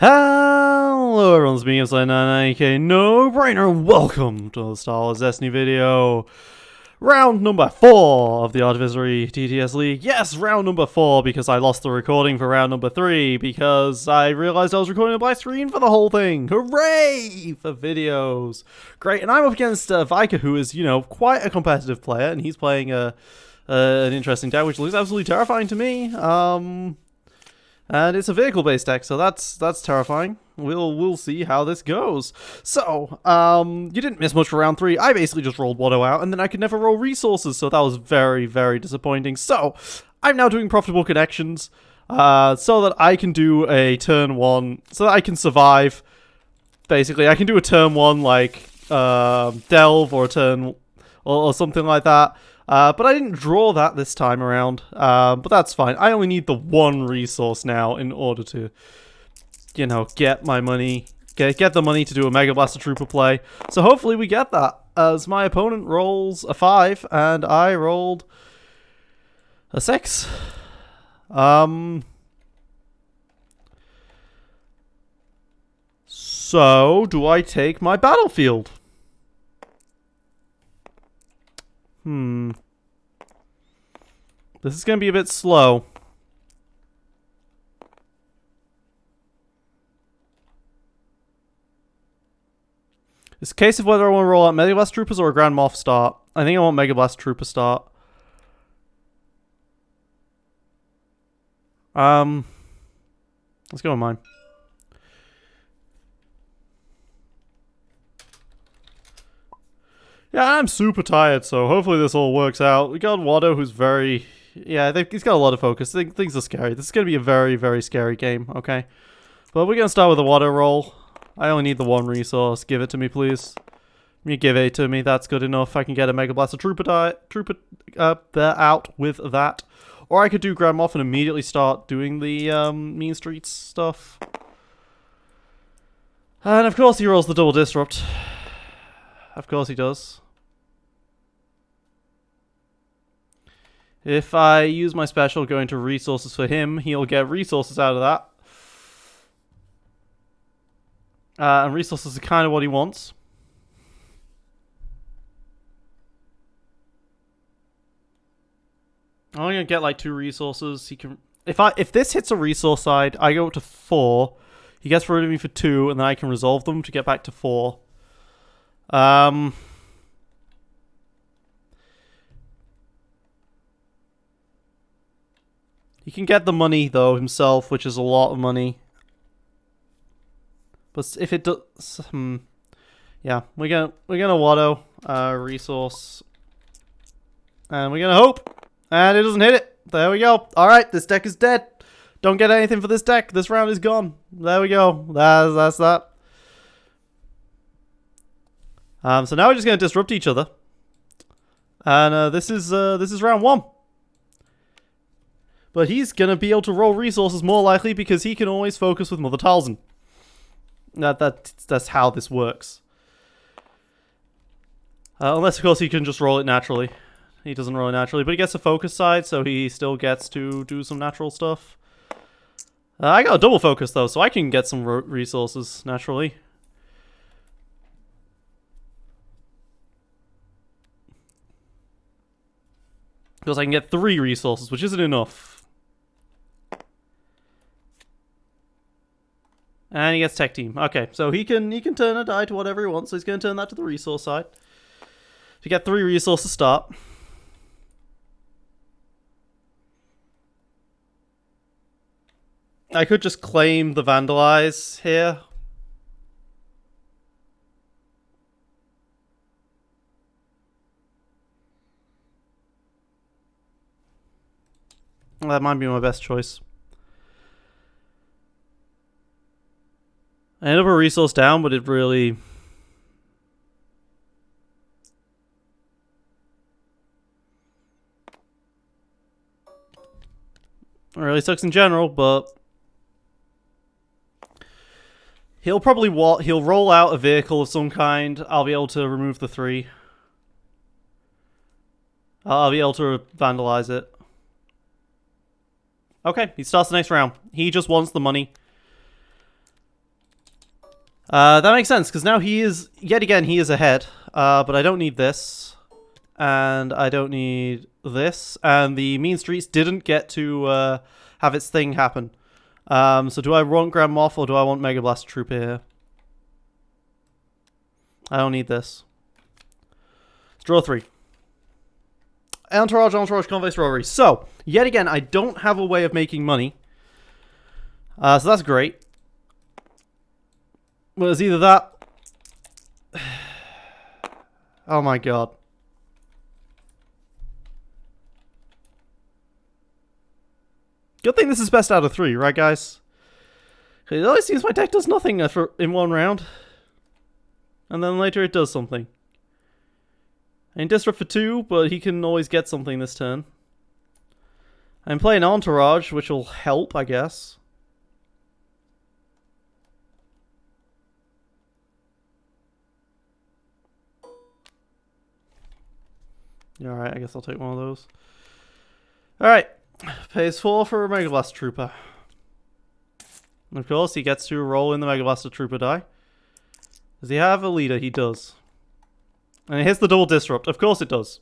Hello everyone, it's me, it's like No Brainer. Welcome to the Star Wars Destiny video. Round number 4 of the Artificery TTS League. Yes, round number 4 because I lost the recording for round number 3 because I realized I was recording a black screen for the whole thing. Hooray for videos. Great, and I'm up against Vika, who is, you know, quite a competitive player, and he's playing an interesting deck which looks absolutely terrifying to me. And it's a vehicle-based deck, so that's terrifying. We'll see how this goes. So, you didn't miss much for round 3. I basically just rolled Watto out, and then I could never roll resources, so that was very, very disappointing. So, I'm now doing profitable connections, so that I can do a turn 1, so that I can survive. Basically, I can do a turn 1, like, delve, or a turn, or something like that. But I didn't draw that this time around, but that's fine. I only need the one resource now in order to, you know, get my money, get the money to do a Mega Blaster Trooper play. So hopefully we get that, as my opponent rolls a 5, and I rolled a 6. So, do I take my battlefield? This is going to be a bit slow. It's a case of whether I want to roll out Mega Blast Troopers or a Grand Moff start. I think I want Mega Blast Trooper start. Let's go with mine. Yeah, I'm super tired, so hopefully this all works out. We got Watto, who's very... Yeah, he's got a lot of focus. Things are scary. This is going to be a very, very scary game, okay? But we're going to start with a Watto roll. I only need the one resource. Give it to me, please. You give it to me. That's good enough. I can get a Mega Blaster Trooper out with that. Or I could do Grand Moff and immediately start doing the Mean Streets stuff. And of course he rolls the double disrupt. Of course he does. If I use my special going to resources for him, he'll get resources out of that. And resources are kind of what he wants. I'm only gonna get like 2 resources. He can if this hits a resource side, I go up to 4. He gets rid of me for 2, and then I can resolve them to get back to 4. He can get the money though himself, which is a lot of money. But if it does, yeah, we're gonna Watto resource, and we're gonna hope, and it doesn't hit it. There we go. All right, this deck is dead. Don't get anything for this deck. This round is gone. There we go. That's that. So now we're just gonna disrupt each other, and this is round 1. But he's gonna be able to roll resources more likely because he can always focus with Mother Talzin. That's how this works. Unless of course he can just roll it naturally. He doesn't roll it naturally, but he gets a focus side, so he still gets to do some natural stuff. I got a double focus though, so I can get some resources naturally. Because I can get 3 resources, which isn't enough. And he gets Tech Team. Okay, so he can turn a die to whatever he wants, so he's going to turn that to the resource side. To get 3 resources start. I could just claim the Vandalize here. That might be my best choice. I ended up a resource down, but it really... It really sucks in general, but... He'll probably he'll roll out a vehicle of some kind. I'll be able to remove the 3. I'll be able to vandalize it. Okay, he starts the next round. He just wants the money. That makes sense, because now he is, yet again, he is ahead. But I don't need this. And I don't need this. And the Mean Streets didn't get to have its thing happen. So do I want Grand Moff or do I want Mega Blaster Trooper here? I don't need this. Let's draw 3. Entourage, Convoy, Strawberry. So, yet again, I don't have a way of making money. So that's great. Well, it's either that... Oh my god. Good thing this is best out of 3, right guys? It always seems my deck does nothing in one round. And then later it does something. I disrupt for 2, but he can always get something this turn. I'm playing Entourage, which will help, I guess. Alright, I guess I'll take one of those. Alright. Pays 4 for a Mega Blaster Trooper. And of course, he gets to roll in the Mega Blaster Trooper die. Does he have a leader? He does. And it hits the double disrupt. Of course it does.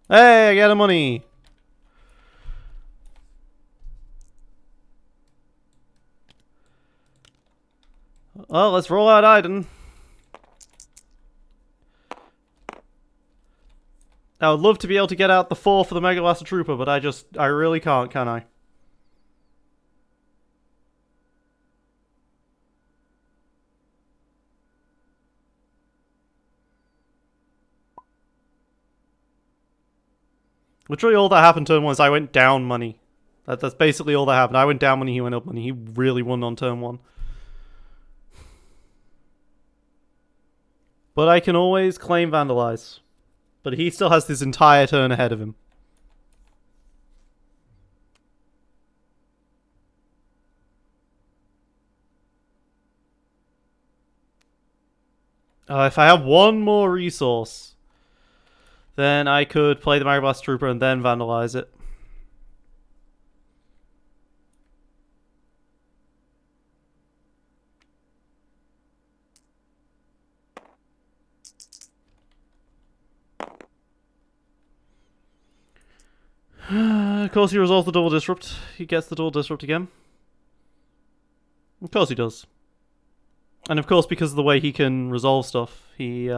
Hey, I get a money! Well, let's roll out Iden. I would love to be able to get out the 4 for the Mega Blaster Trooper, but I really can't, can I? Literally all that happened turn 1 is I went down money. That's basically all that happened. I went down money, he went up money. He really won on turn 1. But I can always claim Vandalize. But he still has this entire turn ahead of him. If I have one more resource, then I could play the Mega Blaster Trooper and then Vandalize it. Of course he resolves the double disrupt. He gets the double disrupt again. Of course he does. And of course, because of the way he can resolve stuff, he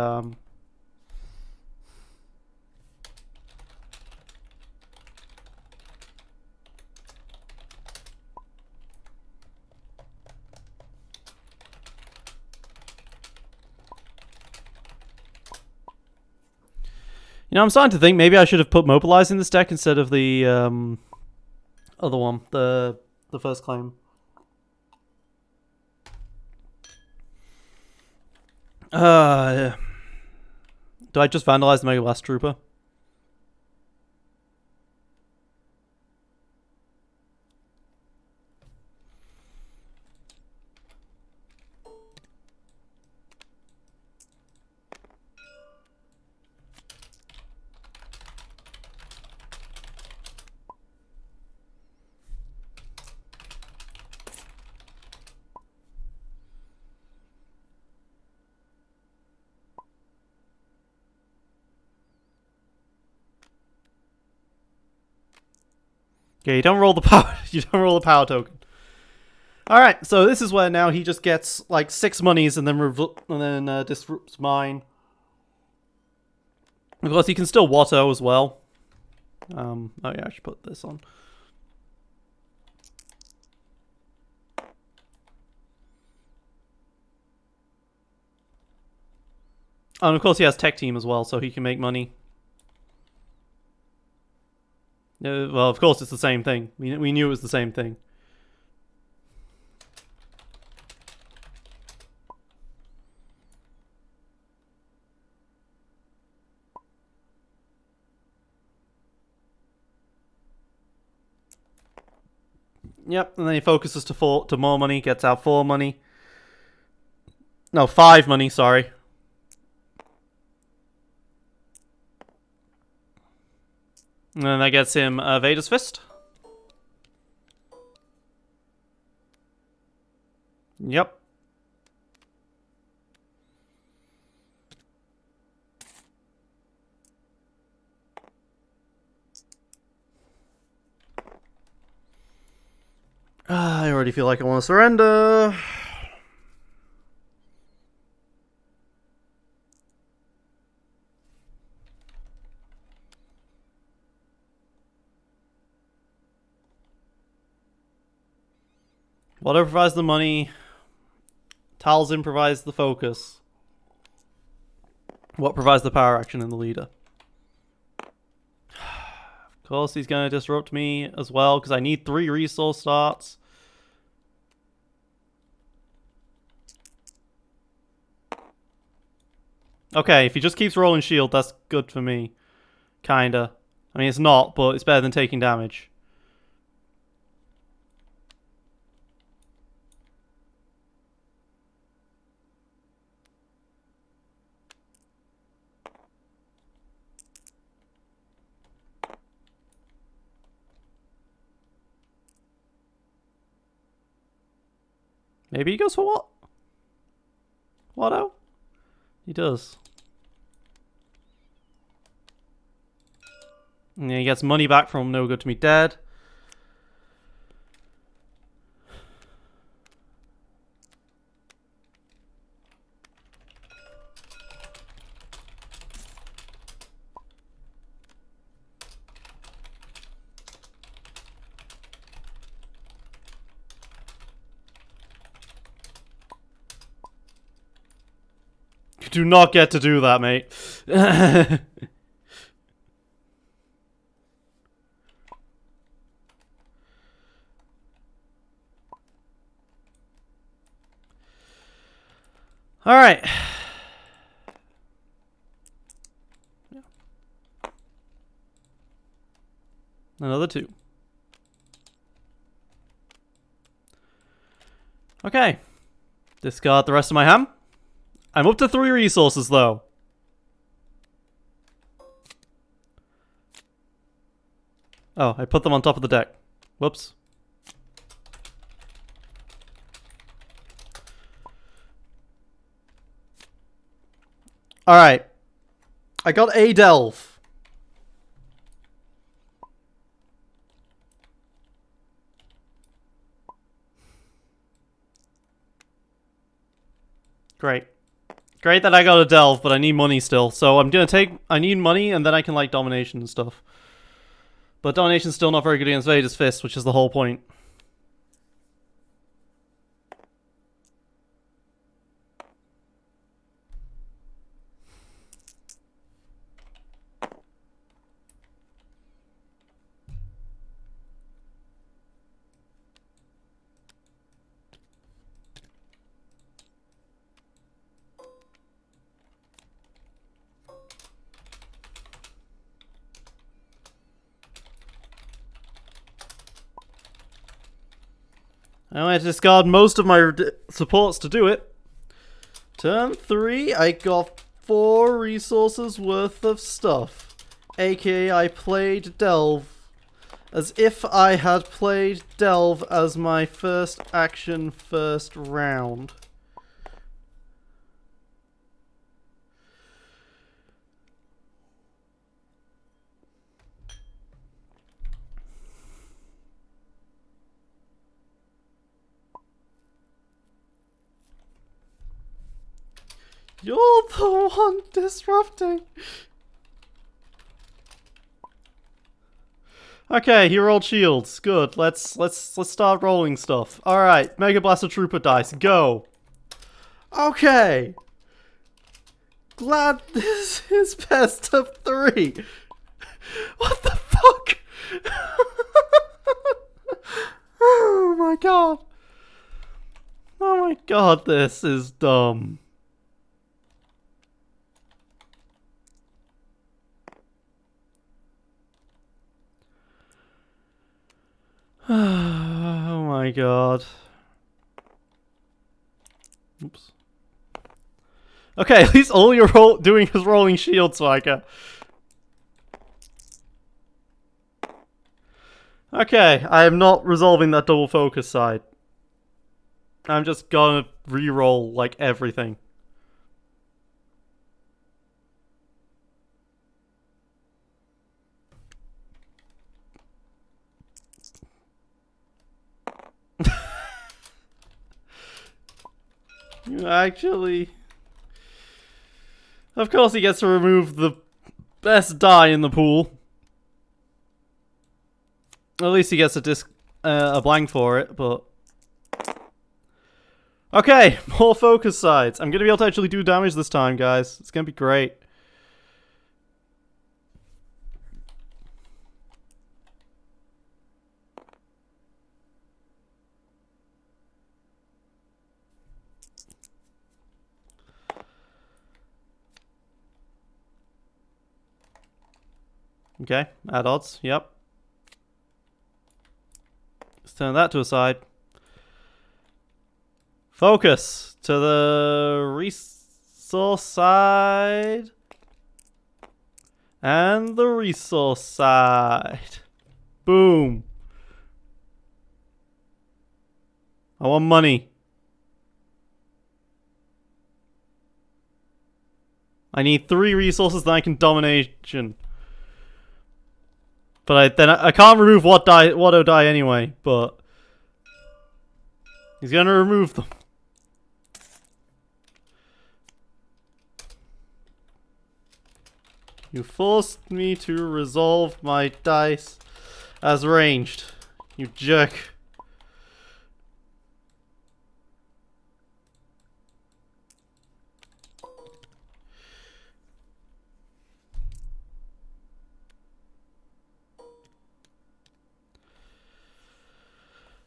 You know, I'm starting to think maybe I should have put Mobilize in this deck instead of the other one, the first claim. Do I just Vandalize the Mega Blast Trooper? Okay, you don't roll the power. You don't roll the power token. All right, so this is where now he just gets like 6 monies and then disrupts mine. Of course, he can still Watto as well. Oh yeah, I should put this on. And of course, he has Tech Team as well, so he can make money. Well, of course, it's the same thing. We knew it was the same thing. Yep, and then he focuses to more money, gets out 4 money. No, 5 money, sorry. And then that gets him Vader's Fist. Yep. I already feel like I want to surrender. Whatever provides the money, Talzin provides the focus. What provides the power action in the leader? Of course he's going to disrupt me as well, because I need 3 resource starts. Okay, if he just keeps rolling shield, that's good for me. Kinda. I mean, it's not, but it's better than taking damage. Maybe he goes for what? What-o? He does. And he gets money back from No Good to Me Dead. You do not get to do that, mate. Alright. Another 2. Okay. Discard the rest of my ham. I'm up to 3 resources, though. Oh, I put them on top of the deck. Whoops. Alright. I got a delve. Great. Great that I got a delve, but I need money still. So I'm gonna take... I need money, and then I can, like, domination and stuff. But domination's still not very good against Vader's Fist, which is the whole point. I only had to discard most of my supports to do it. Turn 3, I got 4 resources worth of stuff. AKA I played Delve as if I had played Delve as my first action first round. You're the one disrupting. Okay, he rolled shields. Good. Let's start rolling stuff. All right, Mega Blaster Trooper dice. Go. Okay. Glad this is best of 3. What the fuck? Oh my god. Oh my god, this is dumb. Oh my god. Oops. Okay, at least all you're doing is rolling shield, Swiker. Okay, I am not resolving that double focus side. I'm just gonna re-roll like everything. Actually, of course he gets to remove the best die in the pool. At least he gets a blank for it, but... Okay, more focus sides. I'm gonna be able to actually do damage this time, guys. It's gonna be great. Okay, add odds, yep. Let's turn that to a side. Focus to the resource side. And the resource side. Boom. I want money. I need 3 resources, then I can domination. But I can't remove Watto die anyway, but he's gonna remove them. You forced me to resolve my dice as ranged. You jerk.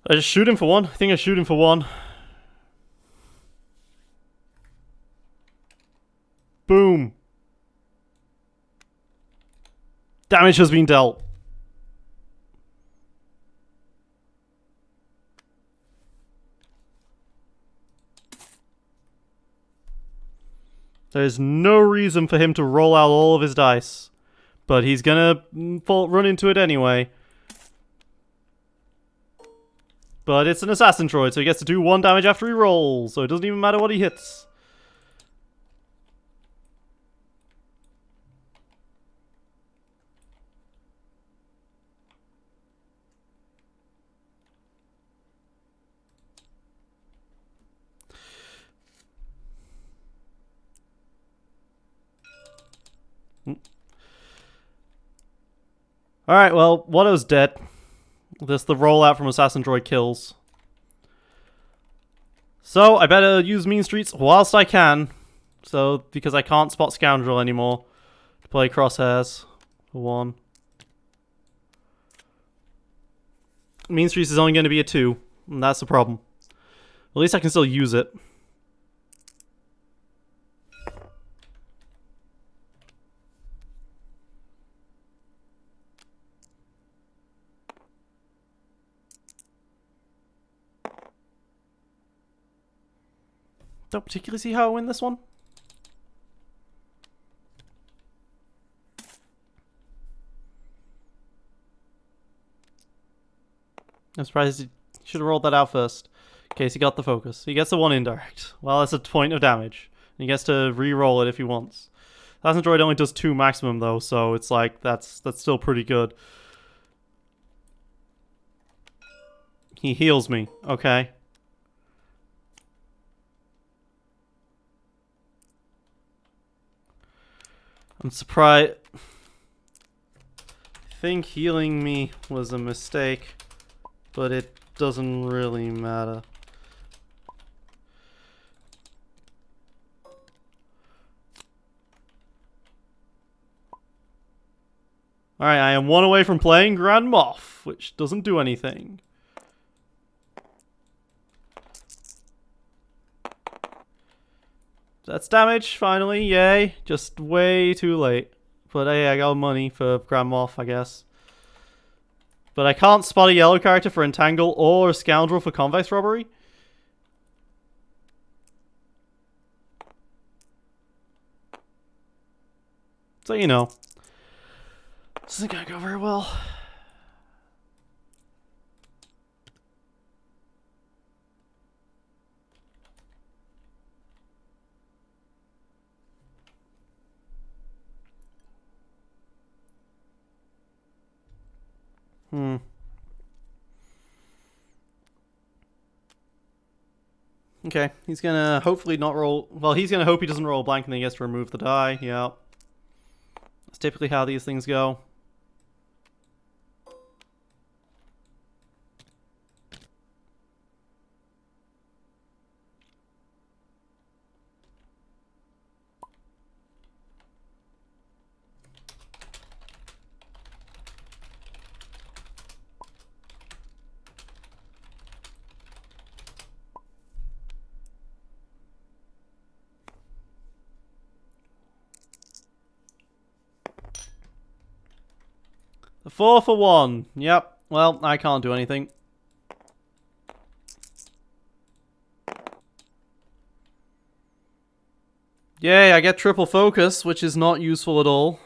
I just shoot him for 1. I think I shoot him for 1. Boom. Damage has been dealt. There's no reason for him to roll out all of his dice. But he's gonna run into it anyway. But it's an assassin droid, so he gets to do 1 damage after he rolls, so it doesn't even matter what he hits. Alright, well, Watto's dead. This the rollout from Assassin Droid kills. So, I better use Mean Streets whilst I can. So, because I can't spot Scoundrel anymore. To play Crosshairs. For 1. Mean Streets is only going to be a 2. And that's the problem. At least I can still use it. Don't particularly see how I win this one. I'm surprised he should have rolled that out first. In case he got the focus. He gets a 1 indirect. Well, that's a point of damage. And he gets to re-roll it if he wants. Assassin Droid only does 2 maximum though, so it's like, that's still pretty good. He heals me. Okay. I'm surprised. I think healing me was a mistake, but it doesn't really matter. Alright, I am 1 away from playing Grand Moff, which doesn't do anything. That's damage, finally, yay. Just way too late. But hey, I got money for Grand Moff, I guess. But I can't spot a yellow character for Entangle or a Scoundrel for Convex Robbery. So, you know. This isn't gonna go very well. Okay, he's gonna hopefully not roll... Well, he's gonna hope he doesn't roll a blank and then he gets to remove the die. Yeah. That's typically how these things go. The 4 for 1. Yep. Well, I can't do anything. Yay, I get triple focus, which is not useful at all.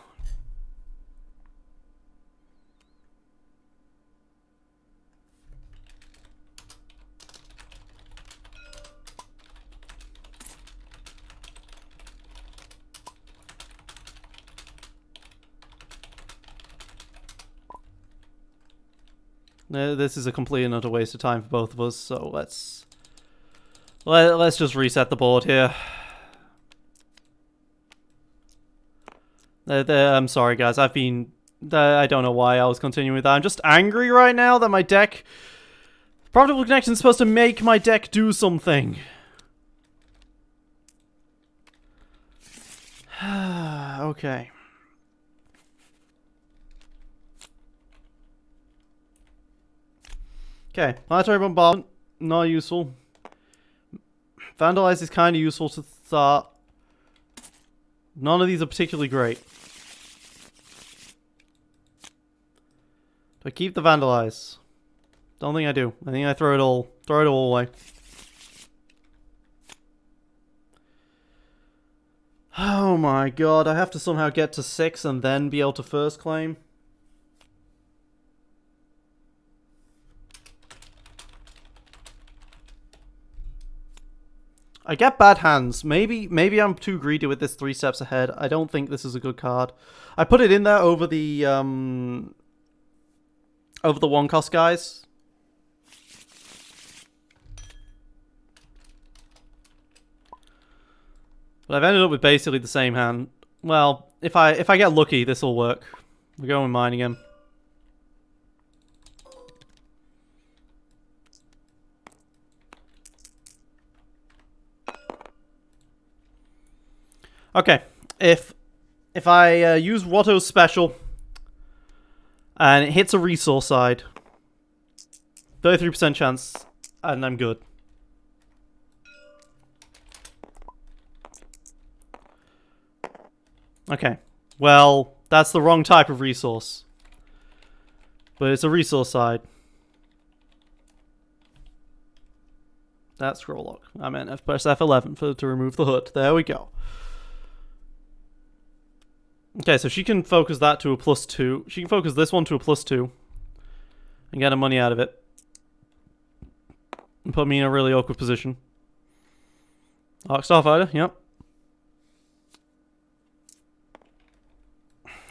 This is a complete and utter waste of time for both of us, so let's just reset the board here. I'm sorry, guys. I don't know why I was continuing with that. I'm just angry right now that my deck... Profitable Connection is supposed to make my deck do something. Okay. Okay, Planetary Bombardment, not useful. Vandalize is kind of useful to start. None of these are particularly great. Do I keep the Vandalize? Don't think I do. I think I throw it all away. Oh my god, I have to somehow get to 6 and then be able to first claim. I get bad hands. Maybe I'm too greedy with this 3 steps ahead. I don't think this is a good card. I put it in there over the 1 cost guys. But I've ended up with basically the same hand. Well, if I get lucky, this will work. We're going mine again. Okay, if I use Watto's special and it hits a resource side, 33% chance, and I'm good. Okay, well, that's the wrong type of resource, but it's a resource side. That's scroll lock. I meant F press F11 to remove the hood. There we go. Okay, so she can focus that to a +2. She can focus this one to a +2. And get her money out of it. And put me in a really awkward position. Arc Starfighter, yep.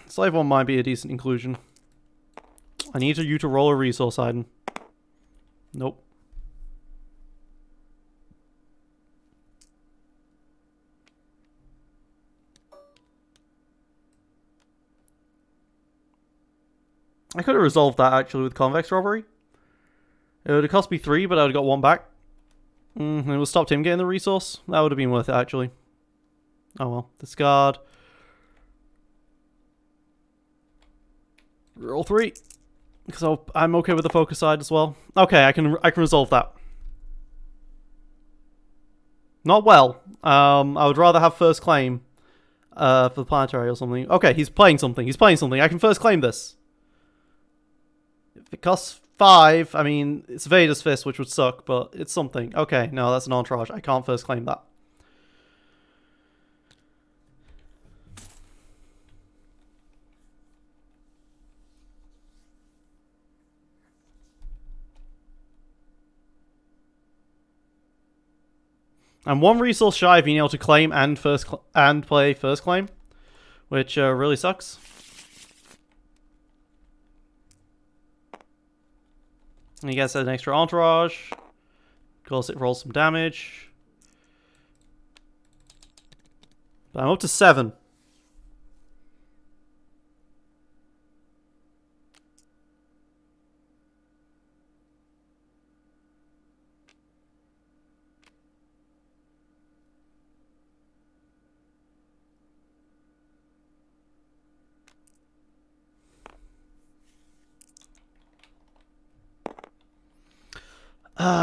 Slave one might be a decent inclusion. I need you to roll a resource item. Nope. I could have resolved that actually with Convex Robbery. It would have cost me 3, but I would have got 1 back. It would have stopped him getting the resource. That would have been worth it actually. Oh well. Discard. Roll 3. Because I'm okay with the focus side as well. Okay, I can resolve that. Not well. I would rather have first claim for the planetary or something. Okay, he's playing something. He's playing something. I can first claim this. If it costs 5, I mean, it's Vader's Fist, which would suck, but it's something. Okay, no, that's an entourage. I can't first claim that. I'm 1 resource shy of being able to claim and play first claim, which really sucks. And he gets an extra entourage. Because it rolls some damage. But I'm up to 7.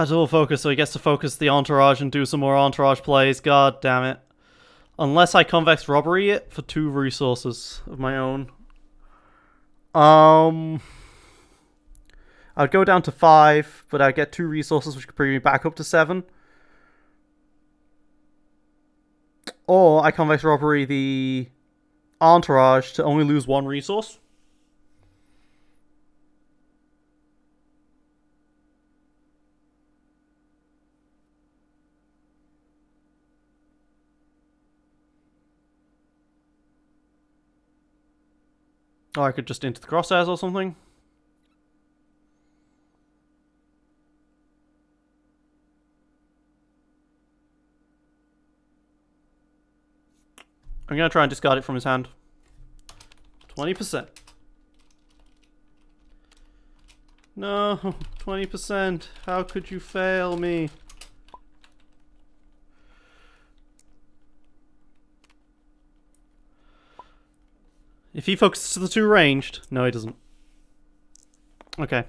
Dual focus, so he gets to focus the entourage and do some more entourage plays. God damn it. Unless I convex robbery it for 2 resources of my own. I'd go down to 5, but I'd get 2 resources, which could bring me back up to 7. Or I convex robbery the entourage to only lose 1 resource. Or I could just into the crosshairs or something. I'm going to try and discard it from his hand. 20%. No, 20%. How could you fail me? If he focuses the 2 ranged... No, he doesn't. Okay.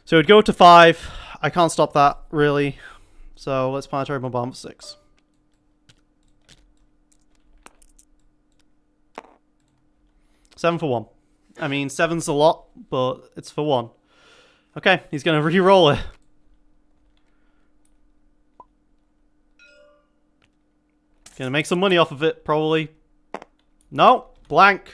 So it'd go to 5. I can't stop that, really. So let's planetary bombard for 6. Seven for 1. I mean, 7's a lot, but it's for 1. Okay, he's going to re-roll it. Gonna make some money off of it, probably. No, blank.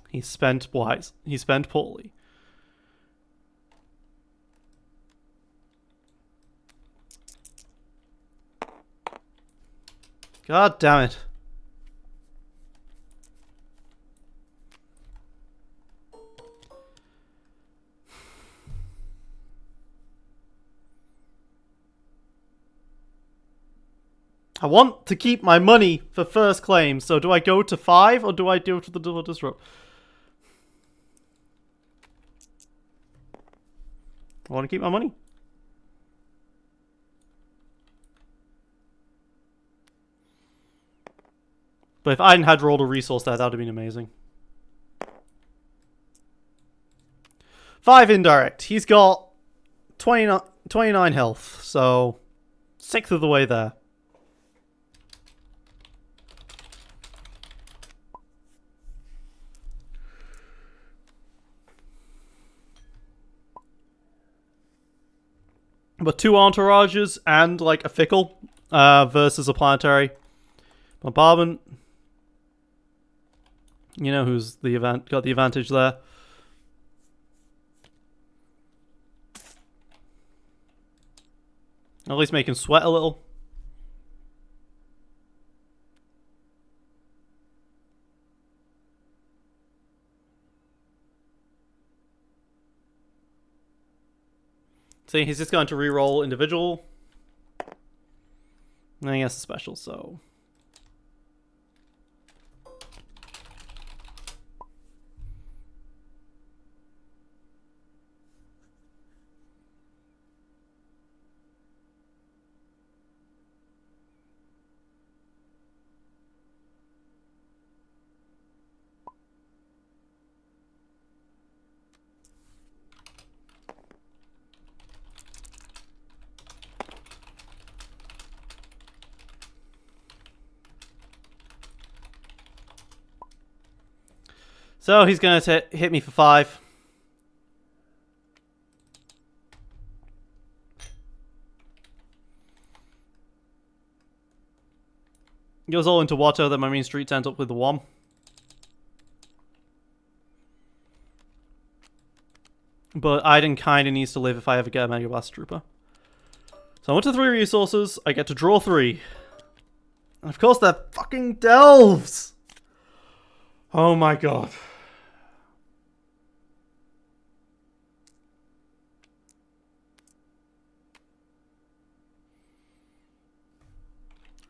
He spent wise. He spent poorly. God damn it. I want to keep my money for first claim, so do I go to 5 or do I go to the double disrupt? I want to keep my money. But if I hadn't had rolled a resource there, that would have been amazing. 5 indirect. He's got 29 health, so 6th of the way there. But 2 entourages and like a fickle versus a planetary bombardment. You know who's got the advantage there. At least make him sweat a little. See, he's just going to reroll individual. And then he has a special, so... So he's going to hit me for 5. Goes all into water, then my main streets ends up with the 1. But Aiden kind of needs to live if I ever get a Mega Blast Trooper. So I went to 3 resources. I get to draw 3. And of course they're fucking delves! Oh my god.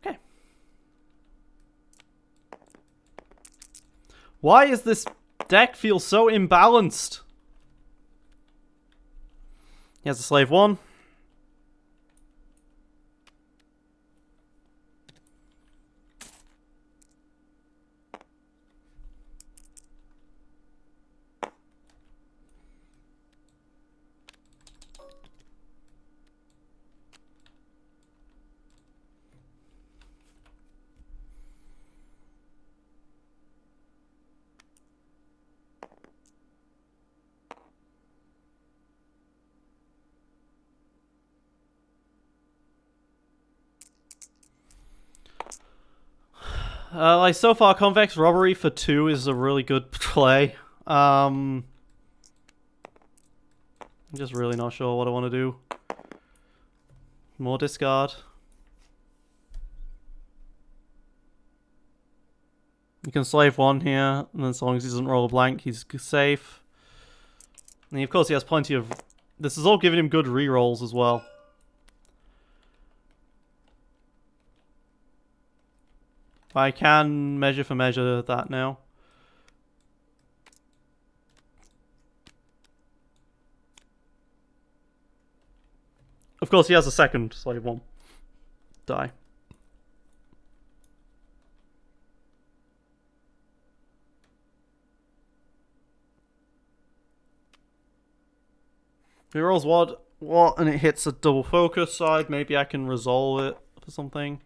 Okay. Why is this deck feel so imbalanced? He has a slave 1. Like, so far, Convex Robbery for 2 is a really good play. I'm just really not sure what I want to do. More discard. You can slave 1 here, and then as long as he doesn't roll a blank, he's safe. And of course he has plenty of... This is all giving him good rerolls as well. I can measure for measure that now. Of course, he has a second slave 1 die. If he rolls what, and it hits a double focus side, maybe I can resolve it for something.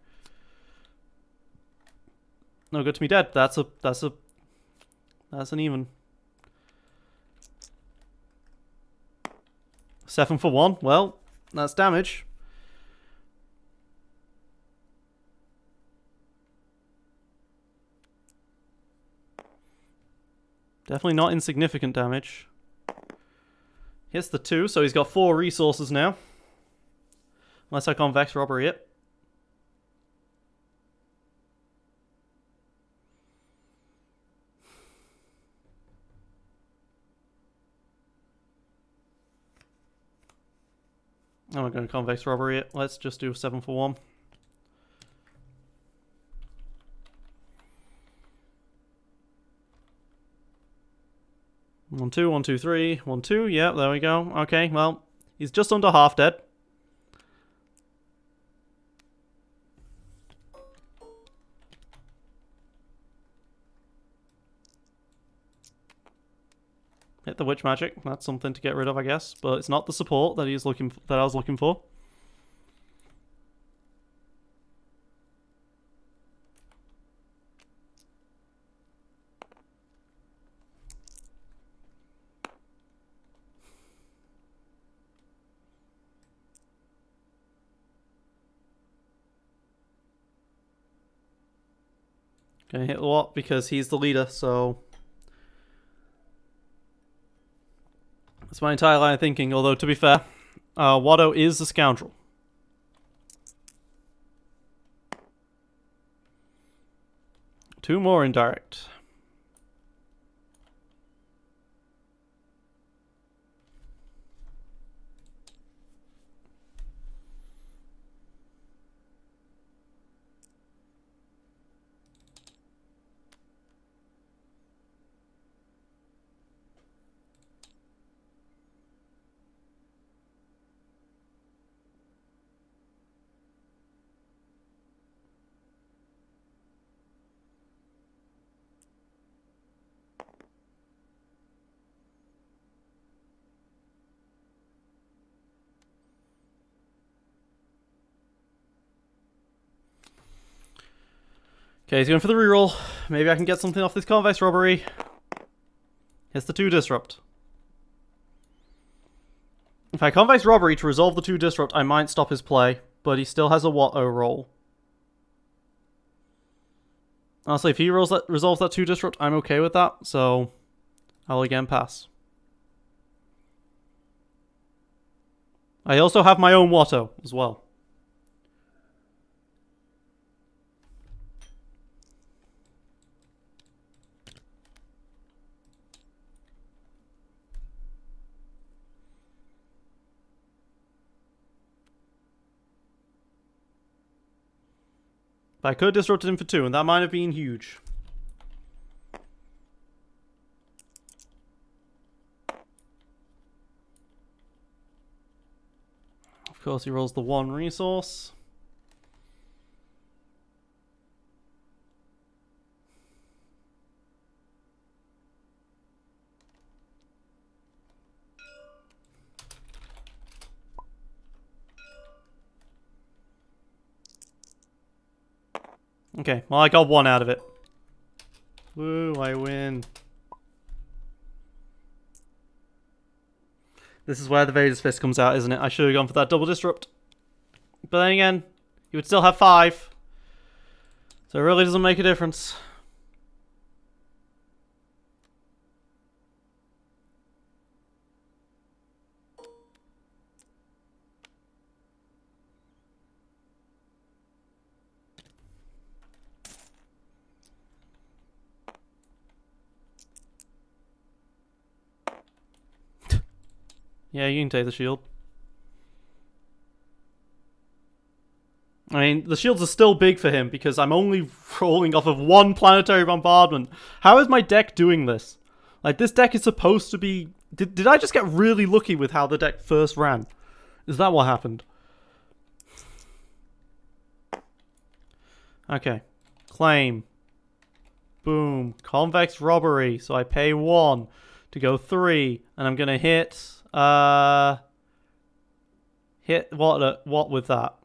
No good to me dead. That's an even. 7 for 1. Well, that's damage. Definitely not insignificant damage. Hits the 2, so he's got 4 resources now. Unless I Convex Robbery it. I'm not going to Convex Robbery it. Let's just do 7 for 1. One, two, 1, 2, 3. 1, 2. Yeah, there we go. Okay, well, he's just under half dead. Hit the witch magic. That's something to get rid of, I guess, but it's not the support that I was looking for. Gonna hit Watt because he's the leader, so that's my entire line of thinking, although to be fair, Watto is a scoundrel. Two more indirect. Okay, he's going for the reroll. Maybe I can get something off this Convex Robbery. Hits the 2 disrupt. If I Convex Robbery to resolve the 2 disrupt, I might stop his play, but he still has a Watto roll. Honestly, if he resolves that 2 disrupt, I'm okay with that, so I'll again pass. I also have my own Watto as well. But I could have disrupted him for 2, and that might have been huge. Of course, he rolls the 1 resource. Okay, well I got 1 out of it. Woo, I win. This is where the Vader's Fist comes out, isn't it? I should have gone for that double disrupt. But then again, you would still have 5. So it really doesn't make a difference. Yeah, you can take the shield. I mean, the shields are still big for him because I'm only rolling off of 1 planetary bombardment. How is my deck doing this? Like, this deck is supposed to be... Did I just get really lucky with how the deck first ran? Is that what happened? Okay. Claim. Boom. Convex robbery. So I pay 1 to go 3. And I'm going to hit... Hit what with that?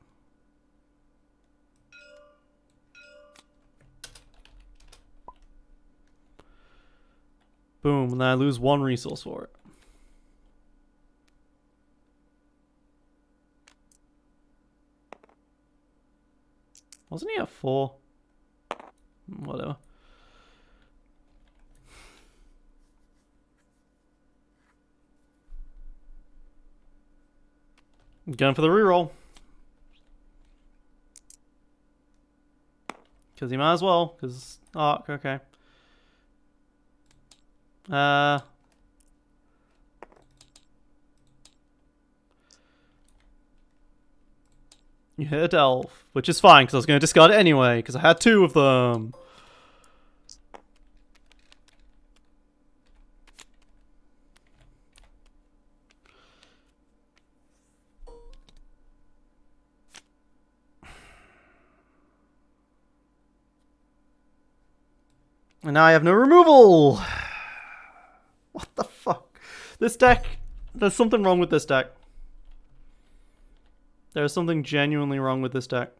Boom, and then I lose 1 resource for it. Wasn't he at 4? Whatever. I'm going for the reroll. Because he might as well, because... Oh, okay. You hit a delve, which is fine, because I was going to discard it anyway, because I had 2 of them. And now I have no removal! What the fuck? This deck... There's something wrong with this deck. There's something genuinely wrong with this deck.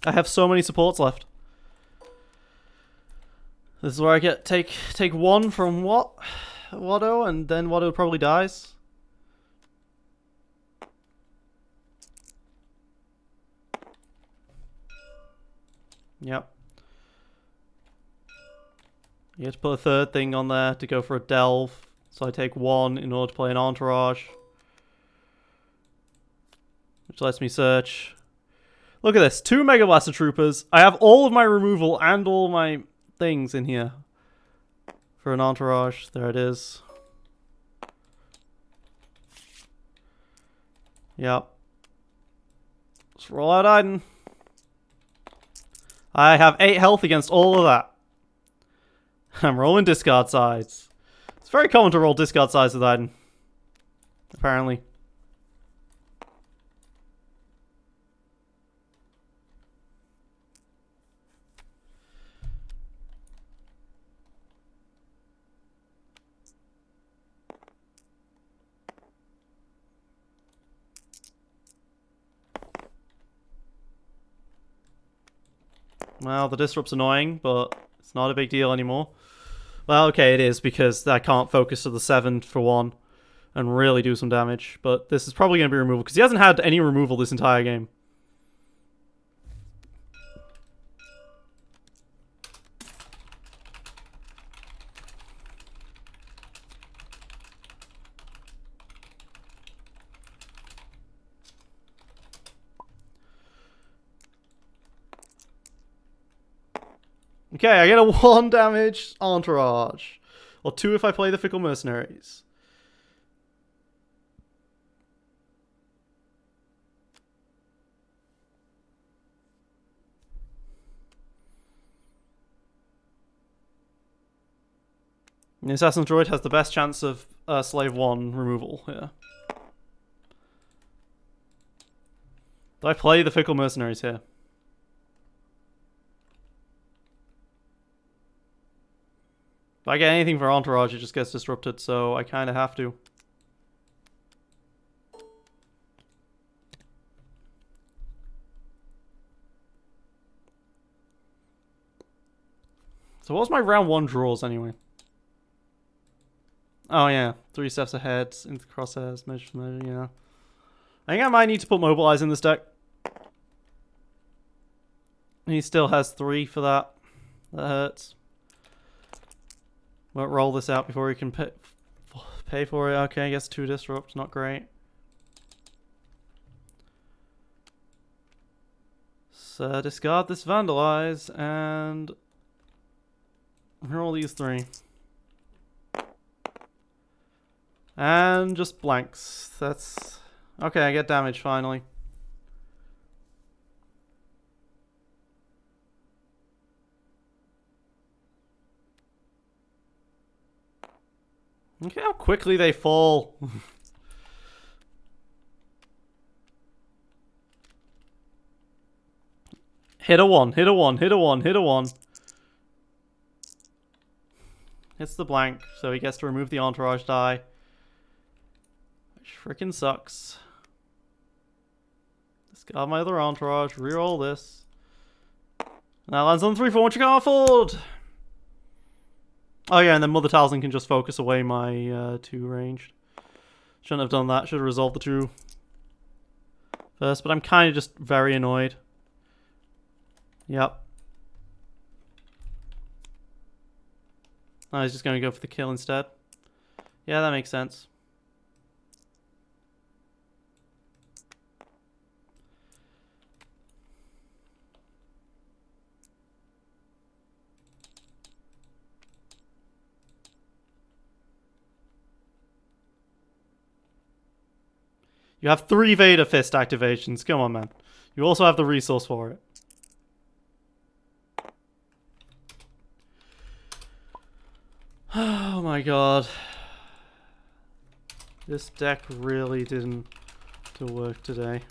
I have so many supports left. This is where I get take 1 from what? Watto, and then Watto probably dies. Yep. You have to put a 3rd thing on there to go for a delve. So I take 1 in order to play an entourage. Which lets me search. Look at this. 2 Mega Blaster Troopers. I have all of my removal and all my things in here. For an entourage. There it is. Yep. Let's roll out Iden. I have 8 health against all of that. I'm rolling discard sides. It's very common to roll discard sides with Iden. Apparently. Well, the disrupt's annoying, but it's not a big deal anymore. Well, okay, it is, because I can't focus to the 7 for 1 and really do some damage. But this is probably going to be removal, because he hasn't had any removal this entire game. Okay, I get a 1 damage entourage. Or 2 if I play the Fickle Mercenaries. The Assassin Droid has the best chance of Slave 1 removal here. Do I play the Fickle Mercenaries here? If I get anything for Entourage, it just gets disrupted, so I kind of have to. So what was my round 1 draws anyway? Oh yeah, 3 steps ahead, into crosshairs, measure for measure, yeah. I think I might need to put Mobilize in this deck. He still has 3 for that. That hurts. Won't roll this out before he can pay for it. Okay, I guess 2 disrupt, not great. So discard this Vandalize and roll these 3. And just blanks. That's okay, I get damage finally. Look how quickly they fall. Hit a 1, hit a 1, hit a 1, hit a 1. Hits the blank, so he gets to remove the entourage die. Which freaking sucks. Discard my other entourage, reroll this. And that lands on 3 for what you can't afford. Oh yeah, and then Mother Talzin can just focus away my 2 ranged. Shouldn't have done that, should have resolved the 2 first, but I'm kind of just very annoyed. Yep. I was just going to go for the kill instead. Yeah, that makes sense. You have 3 Vader Fist activations. Come on, man. You also have the resource for it. Oh my god. This deck really didn't work today.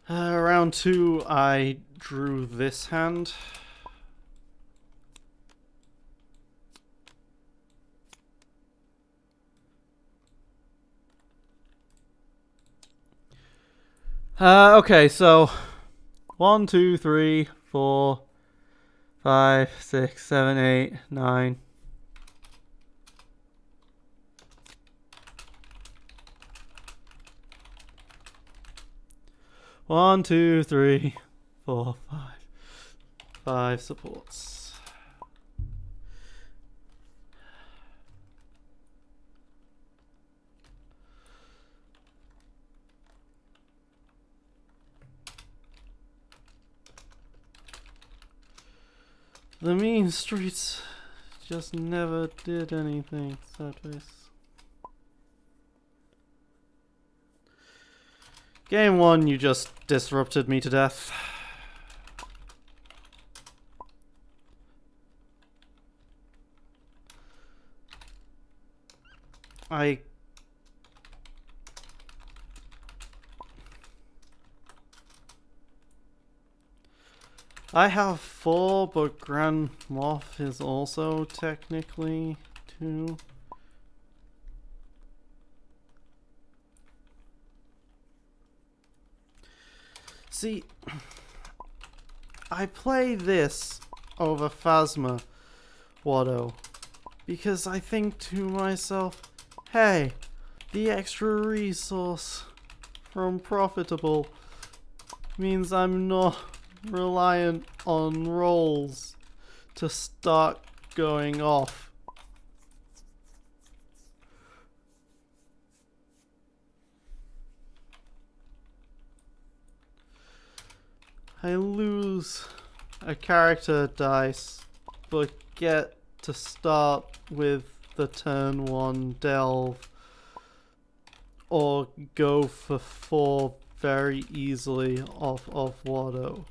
Round 2, I drew this hand. Okay, so 1, 2, 3, 4, 5, 6, 7, 8, 9. One, 2, 3, 4, 5. 5 supports. The mean streets just never did anything. Sad face. Game 1, you just disrupted me to death. I have 4, but Grand Moff is also technically 2. See, I play this over Phasma Watto because I think to myself, hey, the extra resource from Profitable means I'm not reliant on rolls to start going off. I lose a character dice, but get to start with the turn 1 delve, or go for 4 very easily off of Watto.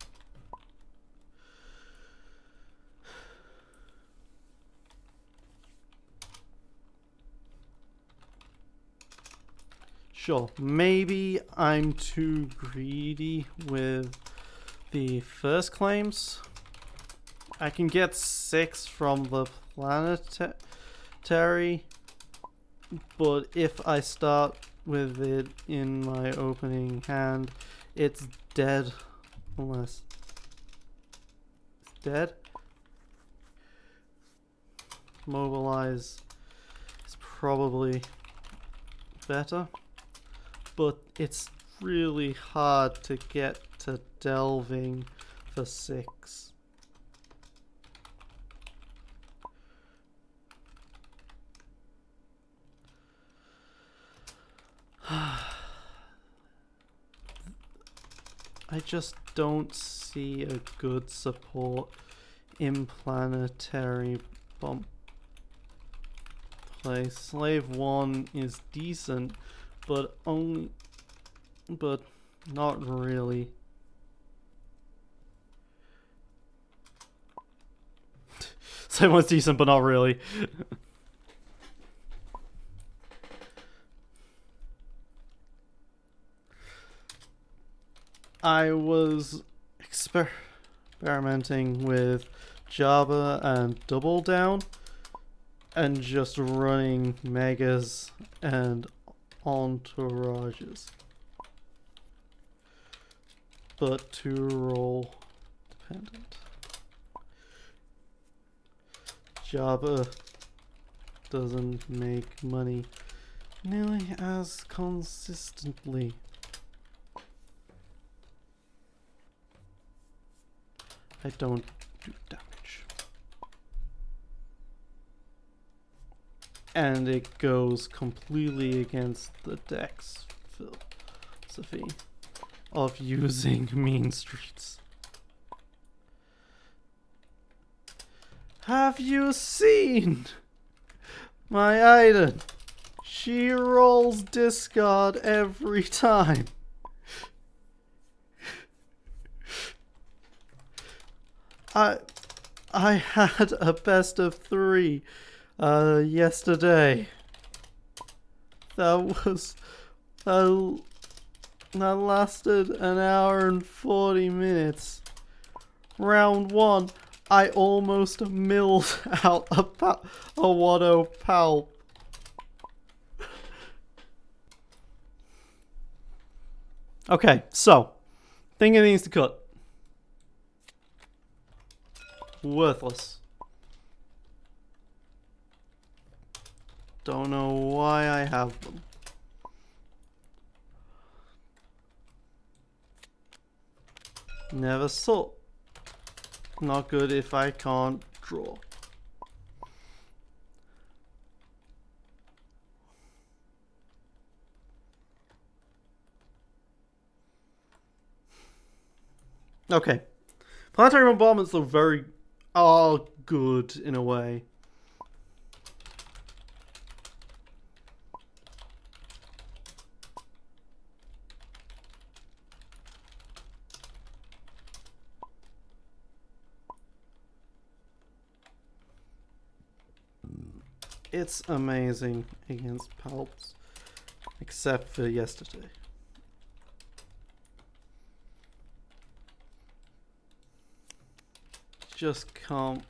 Sure, maybe I'm too greedy with the first claims. I can get 6 from the planetary, but if I start with it in my opening hand, it's dead. Unless it's dead. Mobilize is probably better, but it's really hard to get to delving for 6. I just don't see a good support in planetary bump play. Slave 1 is decent, but not really. Slave 1's decent, but not really. I was experimenting with Java and Double Down and just running megas and entourages, but too role dependent. Java doesn't make money nearly as consistently. I don't do damage. And it goes completely against the deck's philosophy of using mean streets. Have you seen my Iden? She rolls discard every time. I had a best of 3 yesterday. That lasted an hour and 40 minutes. Round 1, I almost milled out a Watto Palp. Okay, so thing it needs to cut. Worthless. Don't know why I have them. Never saw. Not good if I can't draw. Okay. Planetary bombardments are good in a way. It's amazing against Palps, except for yesterday. Just can't.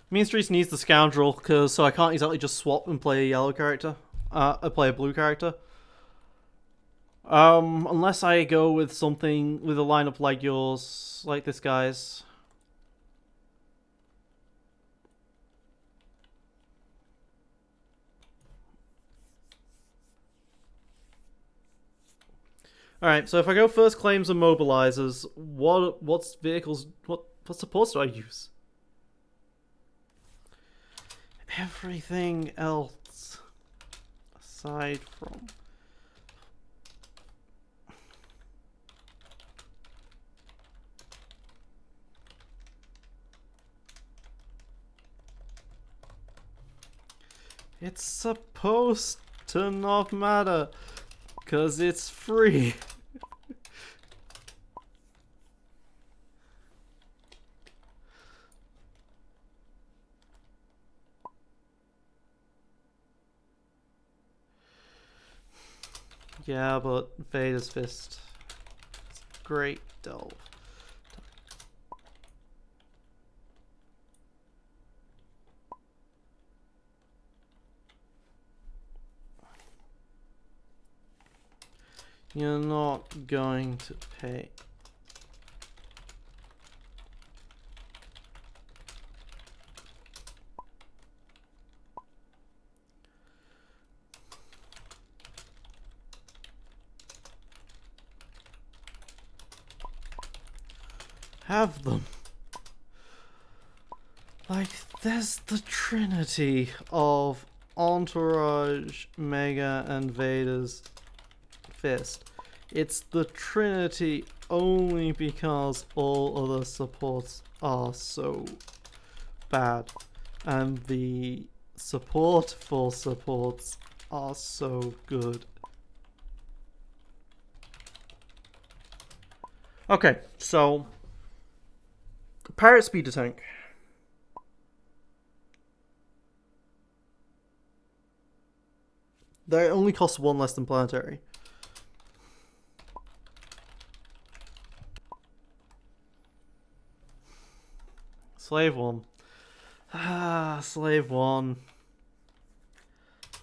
Mean Streets needs the Scoundrel, so I can't exactly just swap and play a yellow character. Play a blue character. Unless I go with something with a lineup like yours, like this guy's. Alright, so if I go first claims and mobilizers, what's supports do I use? everything else aside from... It's supposed to not matter, 'cause it's free. Yeah, but Vader's Fist. It's great delve. You're not going to pay. Have them. Like, there's the trinity of Entourage, Mega, and Vader's Fist. It's the trinity only because all other supports are so bad. And the support for supports are so good. Okay, so... Pirate Speeder Tank. They only cost one less than Planetary. Slave 1. Slave 1.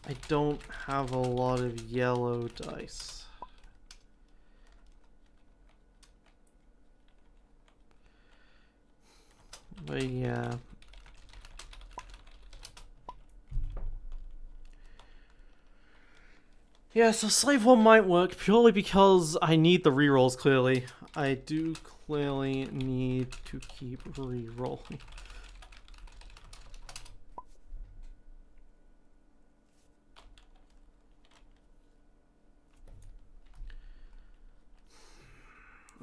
I don't have a lot of yellow dice. But yeah. Yeah, so Slave 1 might work purely because I need the rerolls, clearly. I do clearly need to keep rerolling.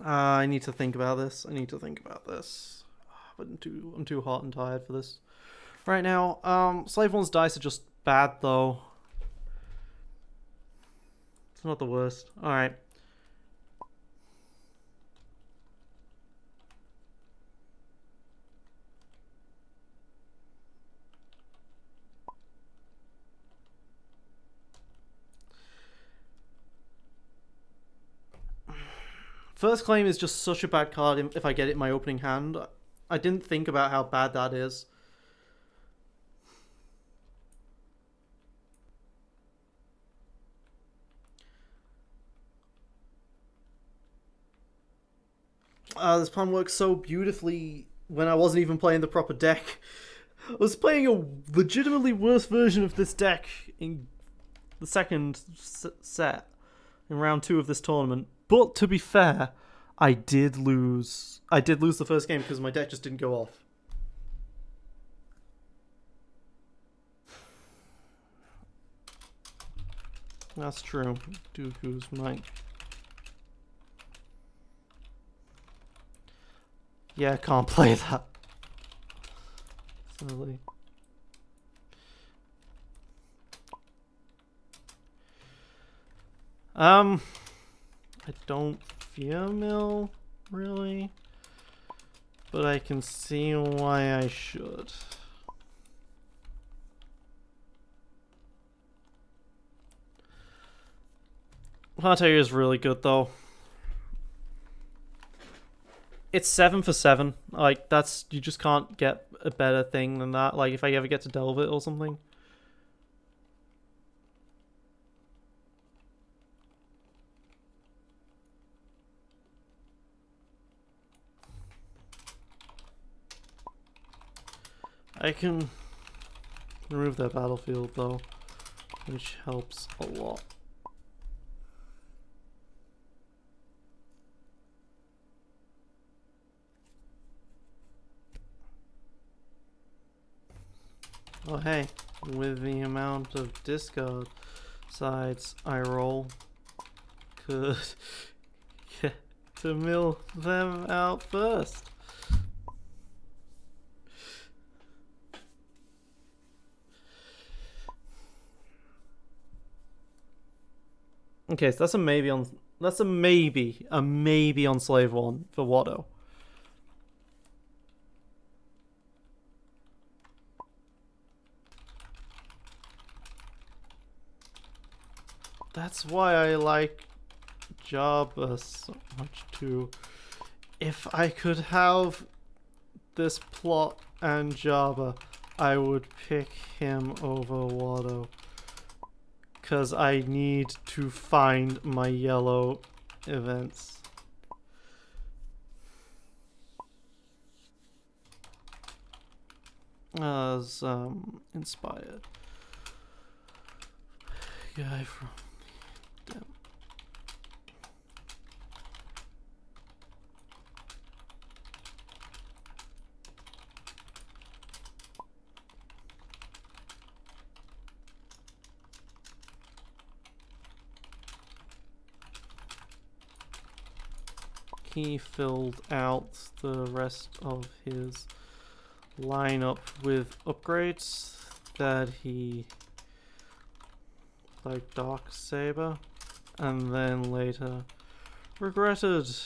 I need to think about this. But I'm too hot and tired for this right now. Slave 1's dice are just bad, though. It's not the worst. Alright. First Claim is just such a bad card if I get it in my opening hand. I didn't think about how bad that is. This plan works so beautifully when I wasn't even playing the proper deck. I was playing a legitimately worse version of this deck in the second set, in round 2 of this tournament. But to be fair, I did lose the first game because my deck just didn't go off. That's true. Dooku's might. Yeah, I can't play that. Silly. I don't fear mill, really. But I can see why I should. Planetary is really good, though. It's 7 for 7. Like, that's... You just can't get a better thing than that. Like, if I ever get to delve it or something. I can remove their battlefield, though, which helps a lot. Oh hey, with the amount of discard sides I roll, could get to mill them out first. Okay, so that's a maybe on slave one for Watto. That's why I like Jabba so much too. If I could have this plot and Jabba, I would pick him over Watto. Because I need to find my yellow events. As inspired guy from them. He filled out the rest of his lineup with upgrades that he like Dark Saber, and then later regretted it.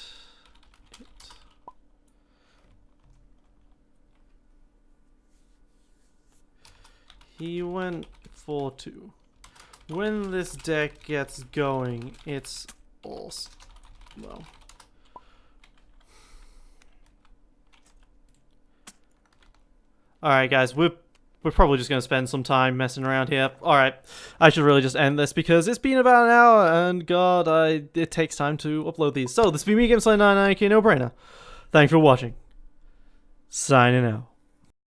He went 4-2. When this deck gets going, it's awesome. Well. Alright guys, we're probably just going to spend some time messing around here. Alright, I should really just end this because it's been about an hour and god, it takes time to upload these. So, this has been me, GameSlay99, no brainer. Thanks for watching. Signing out.